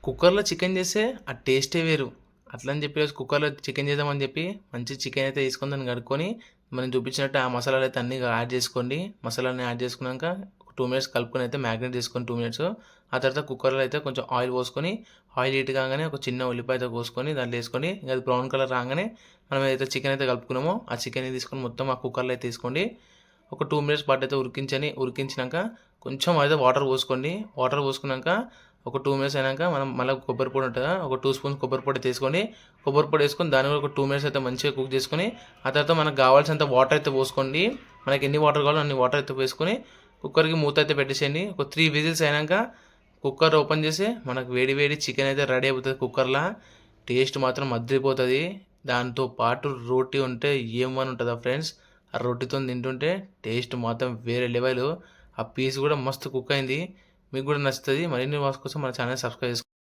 కుక్కర్‌లో చికెన్ చేస్తే ఆ టేస్టే వేరు. అట్లని చెప్పేసి కుక్కర్‌లో చికెన్ చేద్దామని చెప్పి మంచి చికెన్ అయితే తీసుకొని దాన్ని కడుక్కొని, మనం చూపించినట్టు ఆ మసాలాలైతే అన్నీ యాడ్ చేసుకోండి. మసాలాలన్నీ యాడ్ చేసుకున్నాక ఒక 2 మినిట్స్ కలుపుకొని అయితే మ్యాగ్నేట్ చేసుకొని 2 మినిట్స్. ఆ తర్వాత కుక్కర్‌లో అయితే కొంచెం ఆయిల్ పోసుకొని, ఆయిల్ హీట్ కాగానే ఒక చిన్న ఉల్లిపాయ అయితే కోసుకొని దాంట్లో ఏసుకొని, ఇంక అది బ్రౌన్ కలర్ రాంగానే మనం ఏదైతే చికెన్ అయితే కలుపుకున్నామో, ఆ చికెన్‌ని తీసుకొని మొత్తం ఆ కుక్కర్‌లో అయితే ఏసుకోండి. ఒక 2 మినిట్స్ పాటు అయితే ఉడికించినాక కొంచెం అయితే వాటర్ పోసుకోండి. వాటర్ పోసుకున్నాక ఒక 2 మినిట్స్ అయినాక మనం మళ్ళీ కొబ్బరి పొడి ఉంటుంది కదా, ఒక 2 స్పూన్స్ కొబ్బరి పొడి తీసుకోండి. కొబ్బరి పొడి వేసుకొని దాన్ని కూడా ఒక 2 మినిట్స్ అయితే మంచిగా కుక్ చేసుకొని, ఆ తర్వాత మనకు కావాల్సినంత వాటర్ అయితే పోసుకోండి. మనకి ఎన్ని వాటర్ కావాలో అన్ని వాటర్ అయితే వేసుకొని కుక్కర్కి మూత అయితే పెట్టేసేయండి. ఒక 3 విజిల్స్ అయినాక కుక్కర్ ఓపెన్ చేసి మనకు వేడి వేడి చికెన్ అయితే రెడీ అయిపోతుంది కుక్కర్లో. టేస్ట్ మాత్రం అదిరిపోతుంది. దాంతో పాటు రోటీ ఉంటే ఏమని ఉంటుందా ఫ్రెండ్స్. ఆ రొట్టెతో తింటుంటే టేస్ట్ మాత్రం వేరే లెవెల్. ఆ పీస్ కూడా మస్తు కుక్ అయింది. మీకు కూడా నచ్చుతుంది. మరిన్ని వాస్ కోసం మన ఛానల్ సబ్స్క్రైబ్ చేసుకోండి.